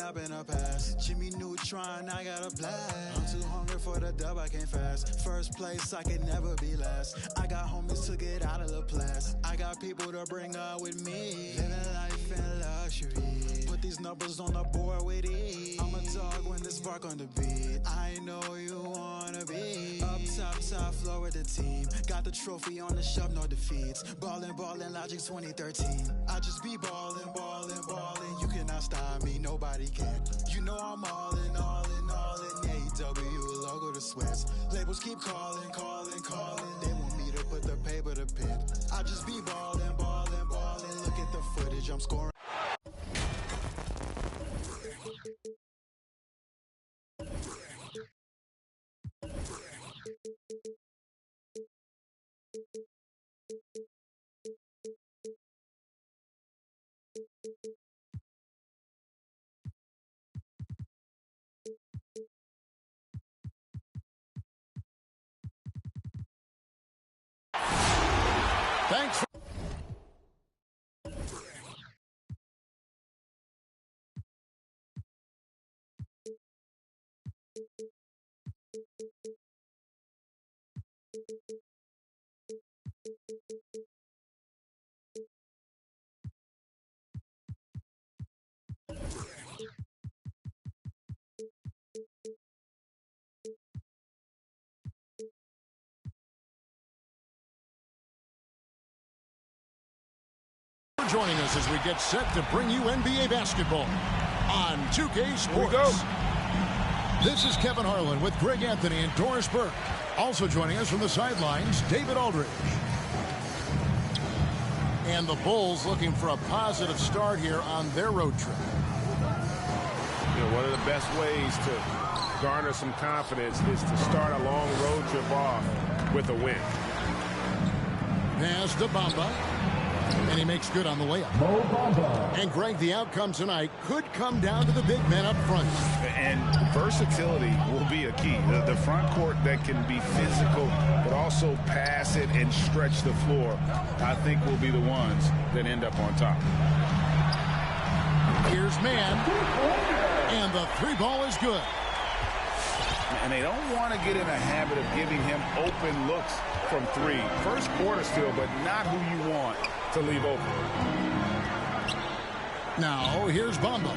up in the past. Jimmy Neutron, I got a blast. I'm too hungry for the dub, I can't fast. First place, I can never be last. I got homies to get out of the place. I got people to bring up with me. Living life in luxury. Put these numbers on the board with ease. I'm a dog when there's bark on the beat. I know you wanna be up top floor with the team. Got the trophy on the shelf, no defeats. Ballin', Logic 2013. I just be ballin'. You cannot stop me, nobody can. You know I'm all in. AEW logo to Swiss. Labels keep calling. They want me to put the paper to pen. I just be ballin'. Look at the footage, I'm scoring. Thanks. Joining us as we get set to bring you NBA basketball on 2K Sports. Here we go. This is Kevin Harlan with Greg Anthony and Doris Burke. Also joining us from the sidelines, David Aldridge. And the Bulls looking for a positive start here on their road trip. You know, one of the best ways to garner some confidence is to start a long road trip off with a win. Pass to Bamba. And he makes good on the layup. And Greg, the outcome tonight could come down to the big men up front. And versatility will be a key. The front court that can be physical, but also pass it and stretch the floor, I think will be the ones that end up on top. Here's man. And the three ball is good. And they don't want to get in a habit of giving him open looks from three. First quarter still, but not who you want to leave open. Now, here's Bamba.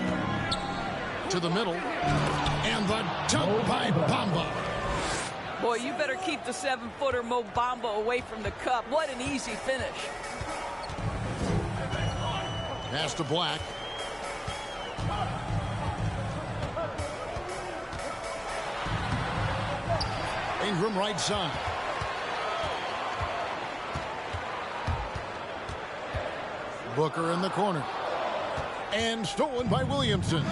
To the middle. And the dunk by Bamba. Boy, you better keep the 7-footer Mo Bamba away from the cup. What an easy finish. Pass to Black. Ingram right side. Booker in the corner. And stolen by Williamson.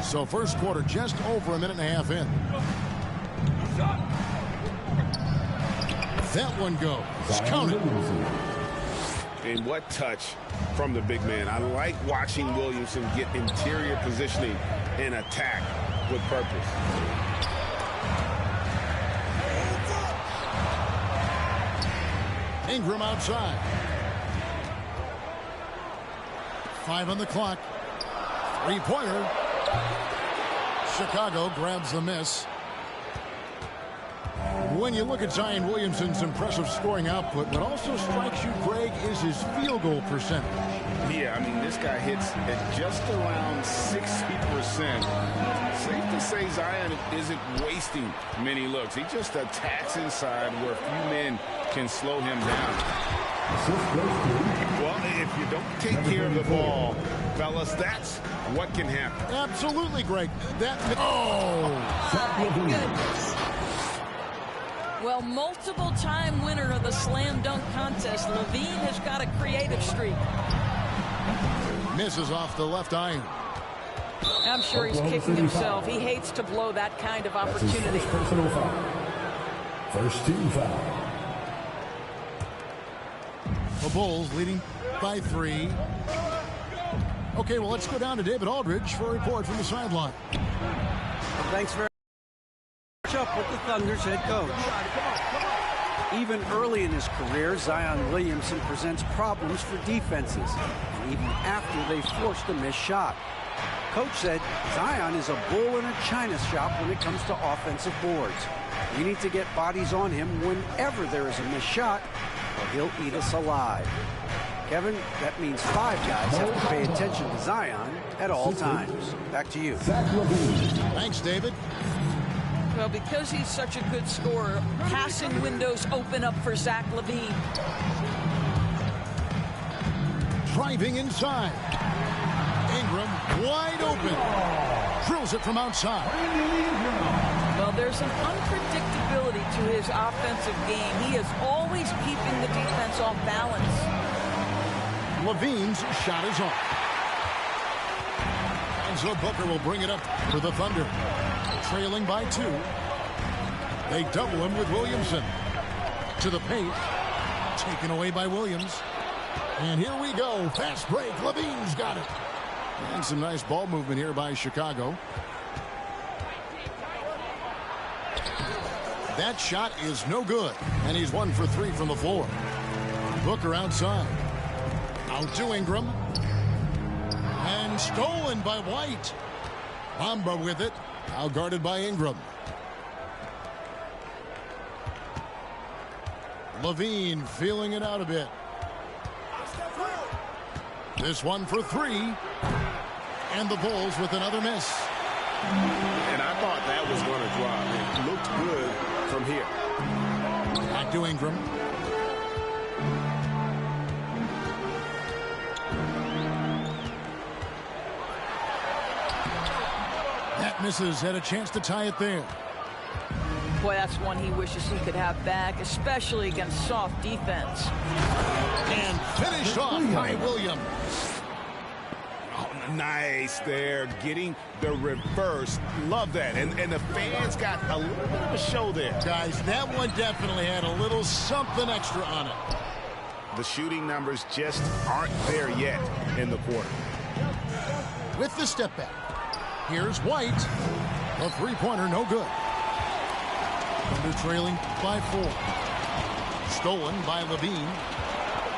So first quarter just over a minute and a half in. That one goes. Counted. And what touch from the big man. I like watching Williamson get interior positioning and attack with purpose. Ingram outside. 5 on the clock. Three-pointer. Chicago grabs the miss. When you look at Zion Williamson's impressive scoring output, what also strikes you, Greg, is his field goal percentage. Yeah, I mean, this guy hits at just around 60%. Safe to say Zion isn't wasting many looks. He just attacks inside where few men can slow him down. Well, if you don't take care of the ball, fellas, that's what can happen. Absolutely, Greg. Oh! My goodness. Well, multiple-time winner of the slam dunk contest, Levine has got a creative streak. Misses off the left iron. I'm sure he's kicking himself. He hates to blow that kind of opportunity. Personal foul. First team foul. The Bulls leading by 3. Okay, well, let's go down to David Aldridge for a report from the sideline. Thanks very much. Up with the Thunder's head coach. Even early in his career, Zion Williamson presents problems for defenses, and even after they forced a missed shot. Coach said Zion is a bull in a china shop when it comes to offensive boards. We need to get bodies on him whenever there is a missed shot, or he'll eat us alive. Kevin, that means 5 guys have to pay attention to Zion at all times. Back to you. Thanks, David. Well, because he's such a good scorer, passing windows open up for Zach LaVine. Driving inside. Ingram wide open. Drills it from outside. Well, there's an unpredictability to his offensive game. He is always keeping the defense off balance. LaVine's shot is off. And so Booker will bring it up for the Thunder. Trailing by 2. They double him with Williamson. To the paint. Taken away by Williams. And here we go. Fast break. LaVine's got it. And some nice ball movement here by Chicago. That shot is no good. And he's 1 for 3 from the floor. Booker outside. Out to Ingram. And stolen by White. Bamba with it. Out guarded by Ingram. LaVine feeling it out a bit. This one for 3. And the Bulls with another miss. And I thought that was going to drop. It looked good from here. Back to Ingram. That misses. Had a chance to tie it there. Boy, that's one he wishes he could have back, especially against soft defense. And finished off by Williams. Oh, nice there. Getting the reverse. Love that. And the fans got a little bit of a show there. Guys, that one definitely had a little something extra on it. The shooting numbers just aren't there yet in the quarter. With the step back. Here's White. A three-pointer, no good. Thunder trailing by 4. Stolen by LaVine.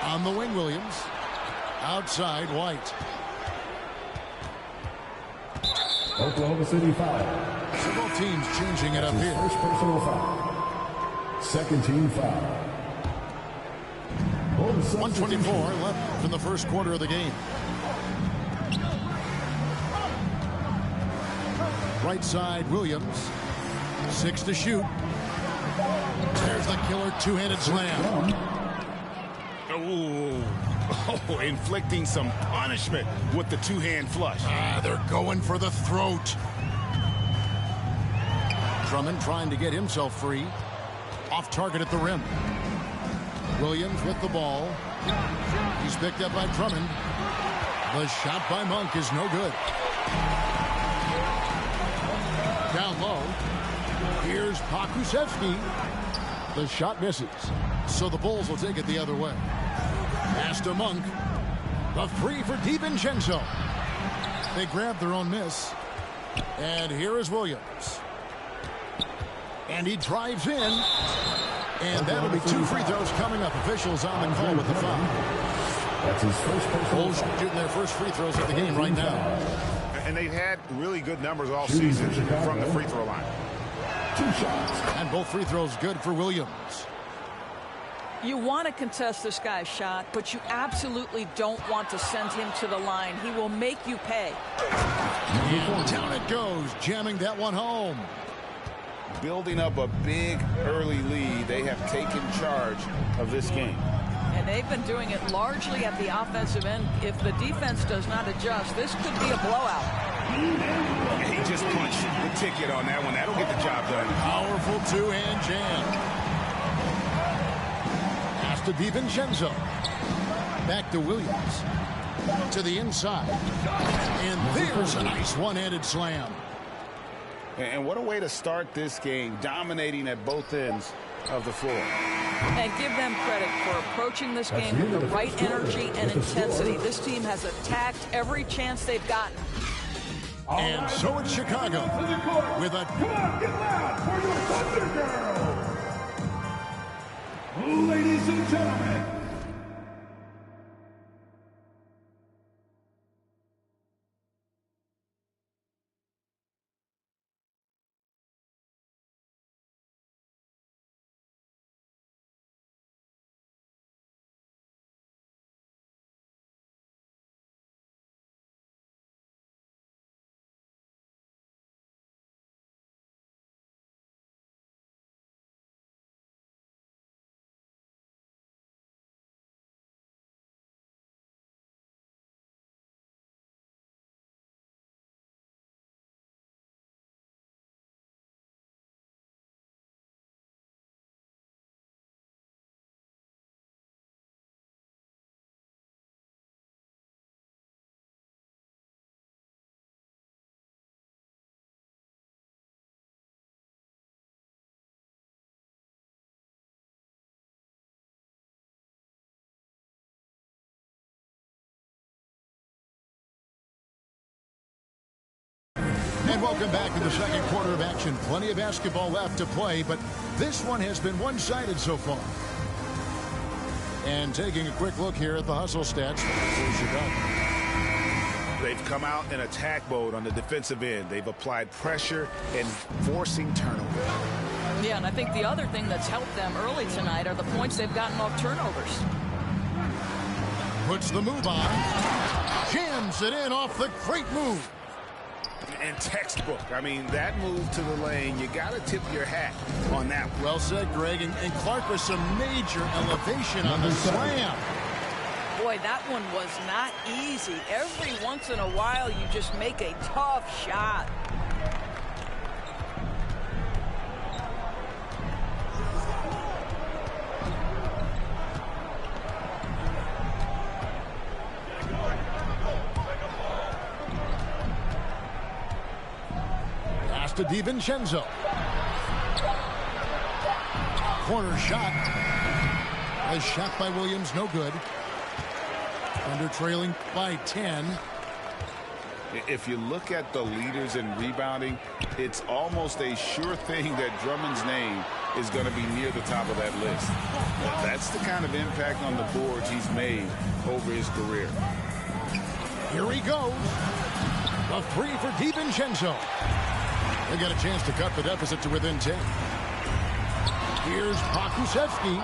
On the wing, Williams. Outside, White. Oklahoma City foul. Several teams changing it up here. First personal foul. Second team foul. 124 left in the first quarter of the game. Right side, Williams. 6 to shoot. There's the killer two-handed slam. Oh, inflicting some punishment with the two-hand flush. They're going for the throat. Drummond trying to get himself free. Off target at the rim. Williams with the ball. He's picked up by Drummond. The shot by Monk is no good. Down low. Here's Pokusevski. The shot misses. So the Bulls will take it the other way. Pass to Monk. The three for DiVincenzo. They grab their own miss. And here is Williams. And he drives in. And that'll be 2 free throws coming up. Officials on the call with the foul. That's his first personal Bulls foul. shooting their first free throws of the game right now. And they've had really good numbers all season from the free throw line. 2 shots. And both free throws good for Williams. You want to contest this guy's shot, but you absolutely don't want to send him to the line. He will make you pay. And down it goes, jamming that one home. Building up a big early lead, they have taken charge of this game. And they've been doing it largely at the offensive end. If the defense does not adjust, this could be a blowout. He just punched the ticket on that one. That'll get the job done. Powerful two-hand jam. Pass to DiVincenzo. Back to Williams. To the inside. And there's a nice one-handed slam. And what a way to start this game, dominating at both ends of the floor. And give them credit for approaching this game with the right energy and intensity. This team has attacked every chance they've gotten. And so it's Chicago with a... Come on, get loud for your Thunder Girls. Ladies and gentlemen. And welcome back to the second quarter of action. Plenty of basketball left to play, but this one has been one-sided so far. And taking a quick look here at the hustle stats for Chicago. They've come out in attack mode on the defensive end. They've applied pressure and forcing turnovers. Yeah, and I think the other thing that's helped them early tonight are the points they've gotten off turnovers. Puts the move on. Jams it in off the great move. And textbook. I mean, that move to the lane, you got to tip your hat on that one. Well said, Greg. And Clark with some major elevation on the slam. Boy, that one was not easy. Every once in a while, you just make a tough shot. To DiVincenzo. Corner shot. A shot by Williams, no good. Under trailing by 10. If you look at the leaders in rebounding, it's almost a sure thing that Drummond's name is going to be near the top of that list. That's the kind of impact on the boards he's made over his career. Here he goes. A three for DiVincenzo. They got a chance to cut the deficit to within 10. Here's Pokusevski.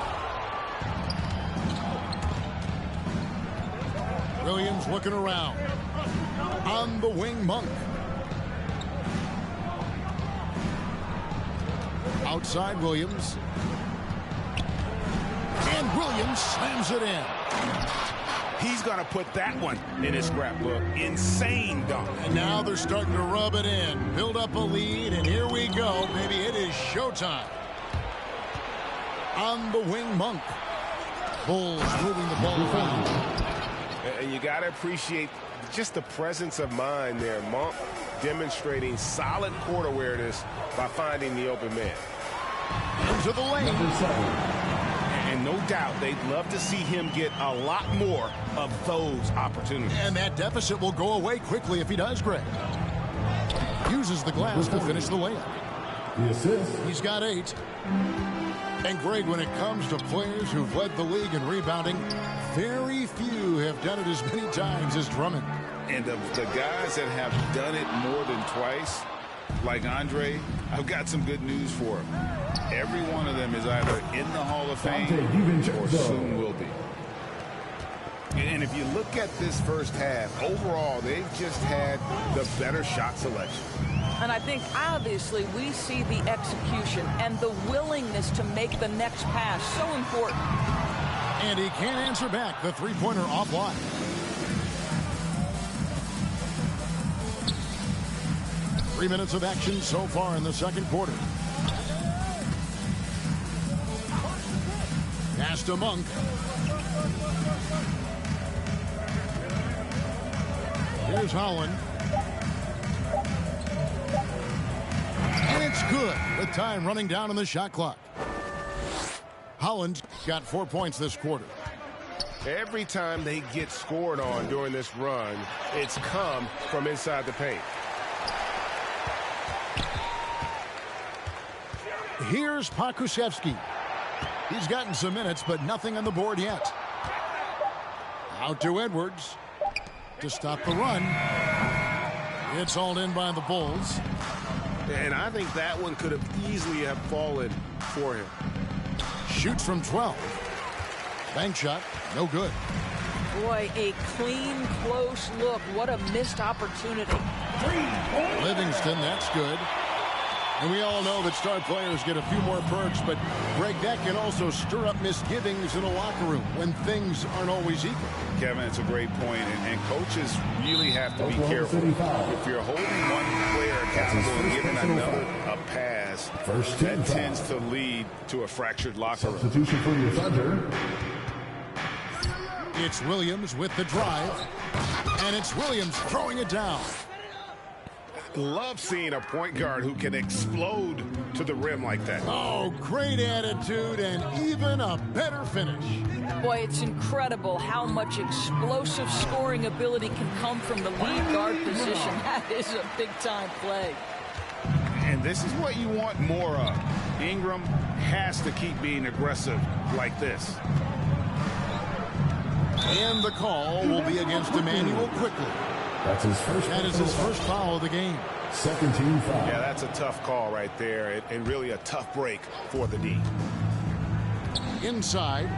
Williams looking around. On the wing, Monk. Outside Williams. And Williams slams it in. He's going to put that one in his scrapbook. Insane dunk. And now they're starting to rub it in. Build up a lead, and here we go. Baby, it is showtime. On the wing, Monk. Bulls moving the ball around. And you got to appreciate just the presence of mind there. Monk demonstrating solid court awareness by finding the open man. Into the lane. And no doubt they'd love to see him get a lot more of those opportunities. And that deficit will go away quickly if he does, Greg. Uses the glass to finish the layup. The assist. He's got 8. And Greg, when it comes to players who've led the league in rebounding, very few have done it as many times as Drummond. And of the guys that have done it more than twice, like Andre, I've got some good news for him. Every one of them is either in the Hall of Fame or soon will be. And if you look at this first half, overall, they've just had the better shot selection. And I think, obviously, we see the execution and the willingness to make the next pass so important. And he can't answer back. The three-pointer offline. Three minutes of action so far in the second quarter. Pass to Monk. Here's Holland. And it's good with time running down on the shot clock. Holland got 4 points this quarter. Every time they get scored on during this run, it's come from inside the paint. Here's Pokusevski. He's gotten some minutes, but nothing on the board yet. Out to Edwards to stop the run. It's hauled in by the Bulls. And I think that one could have easily have fallen for him. Shoots from 12. Bank shot, no good. Boy, a clean, close look. What a missed opportunity. Livingston, that's good. And we all know that star players get a few more perks, but, Greg, that can also stir up misgivings in a locker room when things aren't always equal. Kevin, it's a great point, and coaches really have to be careful. If you're holding one player accountable and giving another a pass, that tends to lead to a fractured locker room. Substitution for the offender. It's Williams with the drive, and it's Williams throwing it down. Love seeing a point guard who can explode to the rim like that. Oh, great attitude and even a better finish. Boy, it's incredible how much explosive scoring ability can come from the lead guard position. That is a big-time play. And this is what you want more of. Ingram has to keep being aggressive like this. And the call will be against Emmanuel quickly. That's his first. That is his first foul of the game. Second team foul. Yeah, that's a tough call right there, and really a tough break for the D. Inside.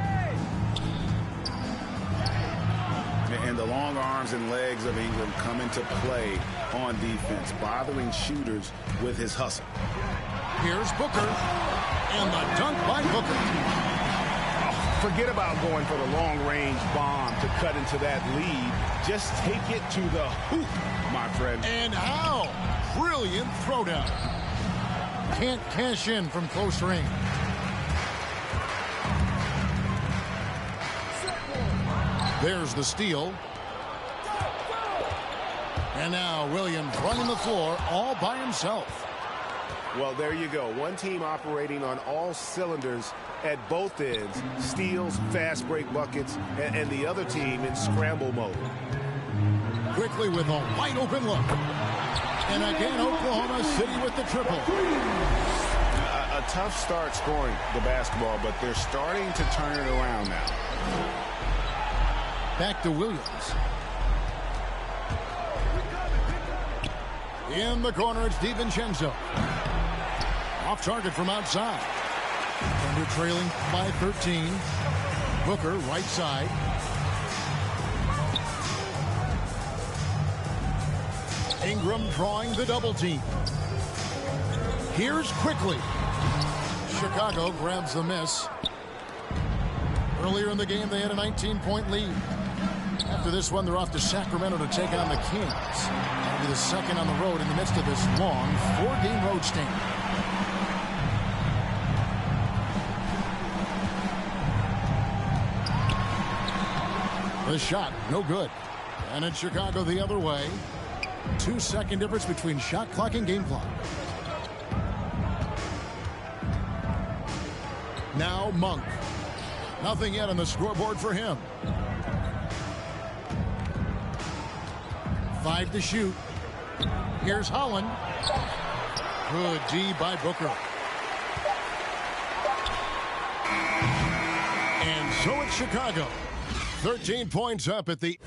And the long arms and legs of Ingram come into play on defense, bothering shooters with his hustle. Here's Booker. And the dunk by Booker. Forget about going for the long-range bomb to cut into that lead. Just take it to the hoop, my friend. And how? Brilliant throwdown. Can't cash in from close range. There's the steal. And now Williams running the floor all by himself. Well, there you go. One team operating on all cylinders at both ends. Steals, fast break buckets, and the other team in scramble mode. Quickly with a wide open look. And again, Oklahoma City with the triple. A tough start scoring the basketball, but they're starting to turn it around now. Back to Williams. In the corner, it's DiVincenzo. Off target from outside. Thunder trailing by 13. Booker, right side. Ingram drawing the double team. Here's quickly. Chicago grabs the miss. Earlier in the game, they had a 19-point lead. After this one, they're off to Sacramento to take on the Kings. That'll be the second on the road in the midst of this long 4-game road stand. The shot, no good. And it's Chicago the other way. 2-second difference between shot clock and game clock. Now Monk. Nothing yet on the scoreboard for him. 5 to shoot. Here's Holland. Good D by Booker. And so it's Chicago. 13 points up at the...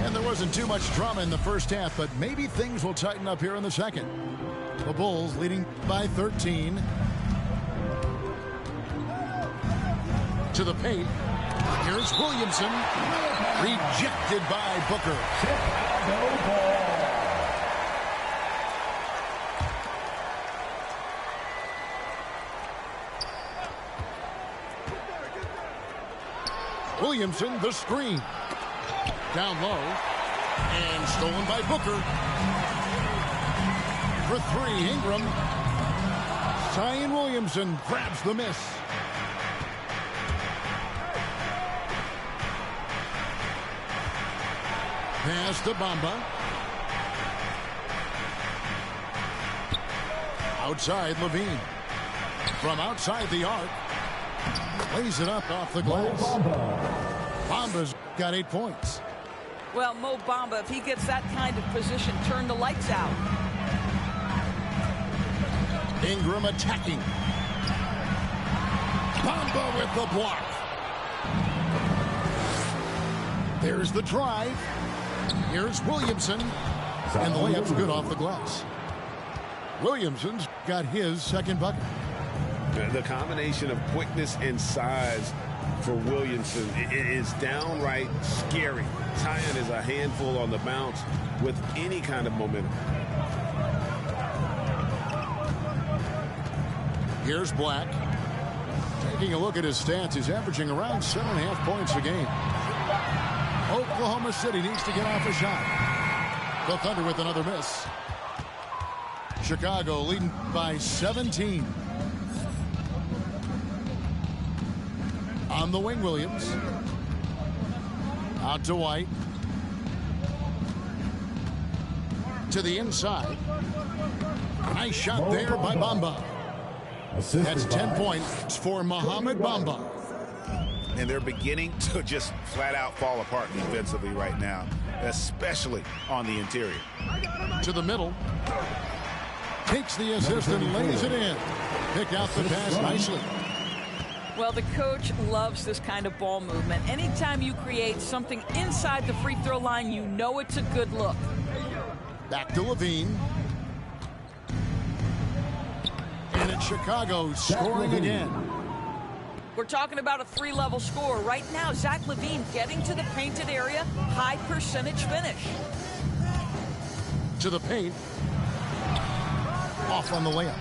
And there wasn't too much drama in the first half, but maybe things will tighten up here in the second. The Bulls leading by 13. To the paint. Here's Williamson. Rejected by Booker. Chicago ball. Williamson, the screen. Down low. And stolen by Booker. For 3, Ingram. Zion Williamson grabs the miss. Pass to Bamba. Outside, Levine. From outside the arc. Lays it up off the glass. Bamba's got 8 points. Well, Mo Bamba, if he gets that kind of position, turn the lights out. Ingram attacking. Bamba with the block. There's the drive. Here's Williamson. And the layup's good off the glass. Williamson's got his second bucket. The combination of quickness and size for Williamson is downright scary. Zion is a handful on the bounce with any kind of momentum. Here's Black. Taking a look at his stats, he's averaging around 7.5 points a game. Oklahoma City needs to get off a shot. The Thunder with another miss. Chicago leading by 17. On the wing, Williams. Out to White. To the inside. Nice shot there by Bamba. That's 10 points for Mohamed Bamba. And they're beginning to just flat out fall apart defensively right now, especially on the interior. To the middle. Takes the assist and lays it in. Pick out the pass nicely. Well, the coach loves this kind of ball movement. Anytime you create something inside the free throw line, you know it's a good look. Back to Levine. And it's Chicago scoring again. We're talking about a three-level score. Right now, Zach LaVine getting to the painted area, high percentage finish. To the paint. Off on the layup.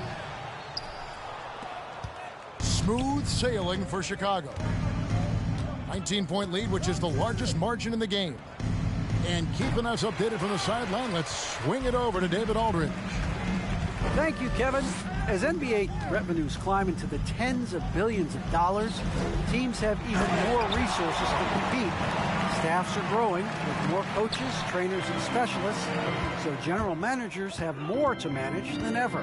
Smooth sailing for Chicago. 19-point lead, which is the largest margin in the game. And keeping us updated from the sideline, let's swing it over to David Aldridge. Thank you, Kevin. As NBA revenues climb into the tens of billions of dollars, teams have even more resources to compete. Staffs are growing with more coaches, trainers, and specialists, so general managers have more to manage than ever.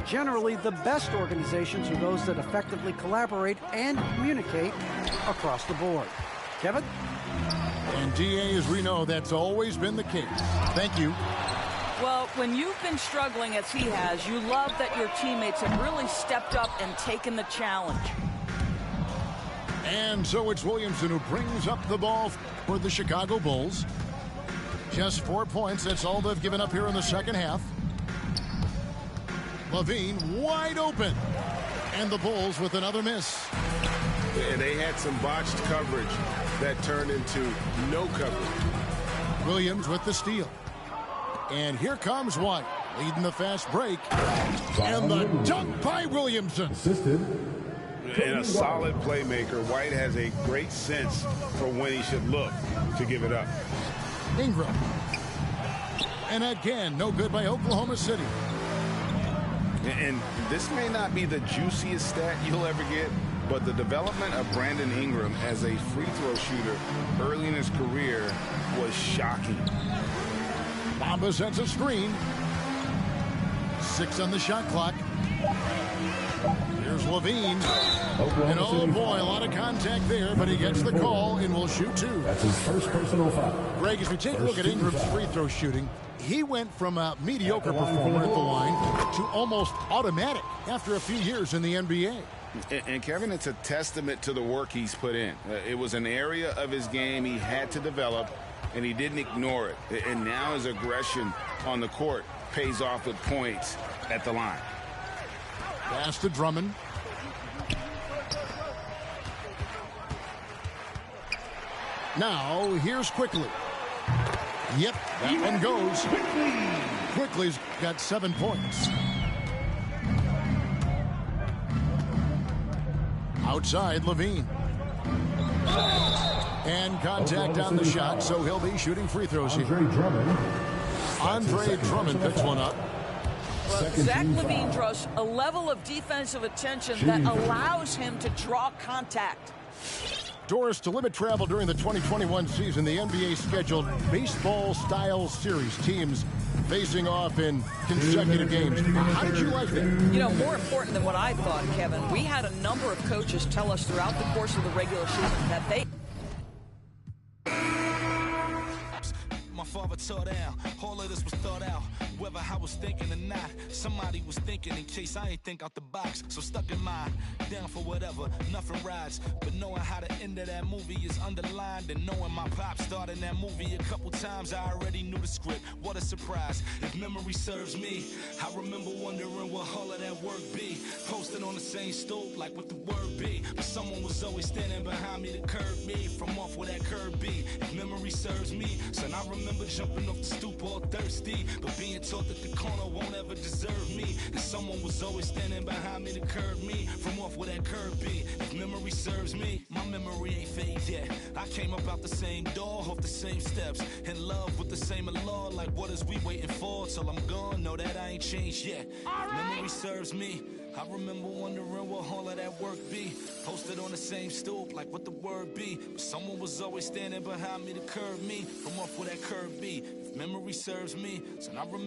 Generally, the best organizations are those that effectively collaborate and communicate across the board. Kevin? And DA, as we know, that's always been the case. Thank you. Well, when you've been struggling as he has, you love that your teammates have really stepped up and taken the challenge. And so it's Williamson who brings up the ball for the Chicago Bulls. Just 4 points. That's all they've given up here in the second half. Levine wide open. And the Bulls with another miss. And they had some botched coverage that turned into no coverage. Williams with the steal. And here comes White, leading the fast break. And the dunk by Williamson. Assisted. And a solid playmaker. White has a great sense for when he should look to give it up. Ingram. And again, no good by Oklahoma City. And this may not be the juiciest stat you'll ever get, but the development of Brandon Ingram as a free throw shooter early in his career was shocking. Bamba sets a screen. 6 on the shot clock. Here's Levine. And oh boy, a lot of contact there, but he gets the call and will shoot 2. That's his first personal foul. Greg, as we take a look at Ingram's free throw shooting, he went from a mediocre performer at the line to almost automatic after a few years in the NBA. And Kevin, it's a testament to the work he's put in. It was an area of his game he had to develop, and he didn't ignore it. And now his aggression on the court pays off with points at the line. Pass to Drummond. Now, here's Quickly. Yep, that one goes. Quickly's got 7 points. Outside, Levine. And contact on the shot, so he'll be shooting free throws here. Andre Drummond picks one up. Well, Zach LaVine draws a level of defensive attention that allows him to draw contact. Doris, to limit travel during the 2021 season, the NBA scheduled baseball-style series, teams facing off in consecutive games. How did you like that? You know, more important than what I thought, Kevin, we had a number of coaches tell us throughout the course of the regular season that they... My father taught out, all of this was thought out. Whether I was thinking or not, somebody was thinking in case I ain't think out the box. So stuck in my down for whatever, nothing rides. But knowing how the end of that movie is underlined, and knowing my pop starred in that movie a couple times, I already knew the script. What a surprise. If memory serves me, I remember wondering what all of that work be. Posted on the same stoop, like what the word be. But someone was always standing behind me to curb me from off where that curb be. If memory serves me, son, I remember jumping off the stoop all thirsty, but being taught that the corner won't ever deserve me. And someone was always standing behind me to curb me from off where that curb be. If memory serves me, my memory ain't fade yet. I came up out the same door, off the same steps, in love with the same law. Like what is we waiting for till I'm gone? Know that I ain't changed yet. If memory serves me, I remember wondering what all of that work be. Posted on the same stoop, like what the word be. But someone was always standing behind me to curb me from off where that curb be. If memory serves me, so I remember